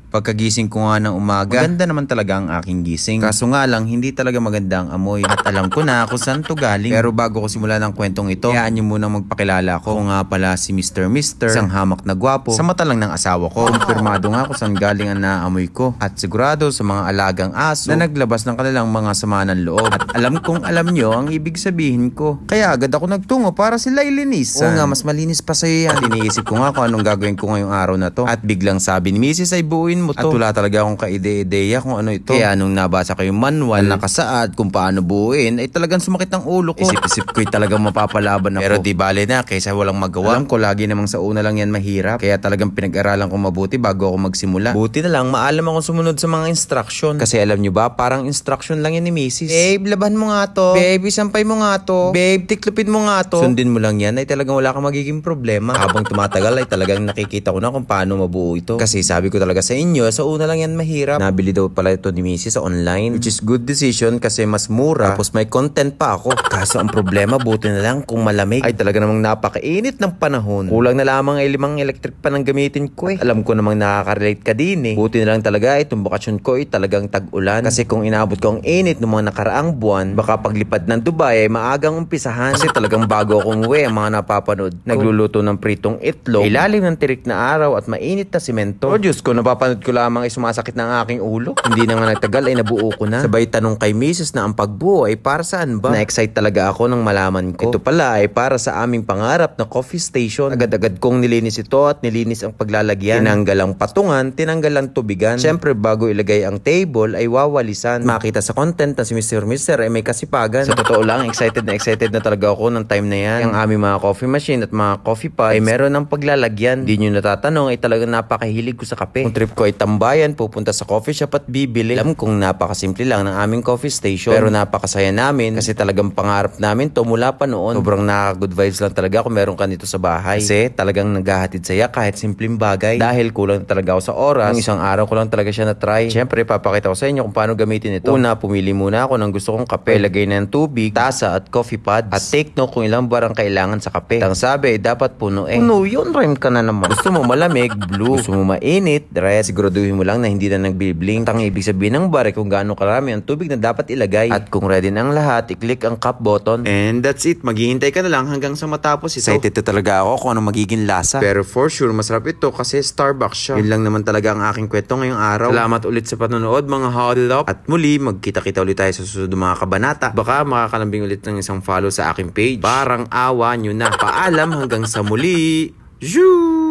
Pagkagising ko nga ng umaga, maganda naman talaga ang aking gising. Kaso nga lang, hindi talaga maganda ang amoy. At alam ko na kung saan to galing. Pero bago ko simulan ng kwentong ito, hayaan nyo munang magpakilala ko. Ako nga pala si Mr. Isang hamak na gwapo sa mata lang ng asawa ko. Kumpirmado nga kung saan galing ang naamoy ko. At sigurado sa mga alagang aso na naglabas ng kanilang mga sama ng loob. At alam kong alam nyo ang ibig sabihin ko. Kaya agad ako nagtungo para sila ilinisan. Oo nga, mas malinis pa sa'yo yan. At iniisip ko nga kung anong gagawin ko ngayong araw na to. At biglang sabi ni Mrs. ay buuin mo to. At wala talaga akong kaide-ideya kung ano ito. Kaya nung nabasa ko yung manual na nakasaad kung paano buuin, ay talagang sumakit ang ulo ko. Isip-isip ko'y talagang mapapalaban ako. Pero di bale na, kaysa walang magawa. Alam ko lagi namang sa una lang yan mahirap. Kaya talagang pinag-aralan ko mabuti bago ako magsimula. Buti na lang, maalam akong sumunod sa mga instruction. Kasi alam nyo ba, parang instruction lang yan ni Mrs. Babe, laban mo nga to. Babe, isampay mo nga to. Babe, tiklupin mo nga to. Sundin mo lang yan, ay talagang wala kang magiging problema. Habang tumatagal ay talagang nakikita ko na kung paano mabuo ito. Kasi sabi ko talaga sa inyo, sa una lang yan mahirap. Nabili daw pala ito ni Mrs. sa online, which is good decision kasi mas mura. Tapos may content pa ako. Kaso ang problema, buti na lang kung malamig. Ay talaga namang napakainit ng panahon. Kulang na lamang ay 5 electric pan ang gamitin ko eh. Alam ko namang nakaka-relate ka din eh. Buti na lang talaga itong bakasyon ko ay talagang tag-ulan. Kasi kung inaabot ko ang init ng mga nakaraang buwan, baka paglipad ng Dubai ay maagang umpisahan. Kasi talagang bago ako umuwi ang mga napapanood. Nagluluto ng pritong itlog, ilalim ng tirik na araw at mainit na simento. Oh Diyos ko, napapanood ko lamang ay sumasakit ng aking ulo. Hindi na nga nagtagal ay nabuo ko na. Sabay tanong kay Mrs. na ang pagbuo ay para saan ba? Na-excite talaga ako nang malaman ko. Ito pala ay para sa aming pangarap na coffee station. Agad-agad kong nilinis ito at nilinis ang paglalagyan. Tinanggal ang patungan, tinanggal ang tubigan. Siyempre bago ilagay ang table ay wawalisan. Makita sa content na si Mr. ay may kasipagan. Sa totoo lang, excited na talaga ako ng time na yan. Ang aming mga coffee machine at mga coffee pots ay meron ng paglalagyan. Di nyo natatanong ay talagang napakahilig ko sa kape. Kung trip ko ay tambayan, pupunta sa coffee shop at bibili. Alam kong napakasimple lang ng aming coffee station. Pero napakasaya namin kasi talagang pangarap namin to mula pa noon. Sobrang nakaka-good vibes lang talaga kung meron ka nito sa bahay. Kasi talagang naghahatid saya kahit simpleng bagay. Dahil kulang talaga ako sa oras. Yung isang araw ko lang talaga siya na-try. Siyempre, papakita ko sa inyo kung paano gamitin ito. Una, pumili muna ako ng gusto kong kape. Lagay na ng tubig, tasa at coffee pods. At take note kung ilang bar ang kailangan sa kape. Ang sabi, dapat puno eh. Puno yun, rhyme ka na naman. Gusto mo malamig, blue. Gusto mo mainit, red. Siguraduhin mo lang na hindi na nagbiblink. Ang ibig sabihin ng bar ay kung gaano karami ang tubig na dapat ilagay. At kung ready na ang lahat, i-click ang cup button. And that's it. Maghihintay ka na lang hanggang sa matapos ito. Excited na talaga ako kung ano magiging lasa. Pero for sure, masarap ito kasi Starbucks siya. Yun lang naman talaga ang aking kwento ngayong araw. Salamat ulit sa panonood mga hodl up. At muli, magkita-kita ulit tayo sa susunod mga kabanata. Baka makakalambing ulit ng isang follow sa aking page. Parang awa nyo na. Paalam hanggang sa muli. Zoo!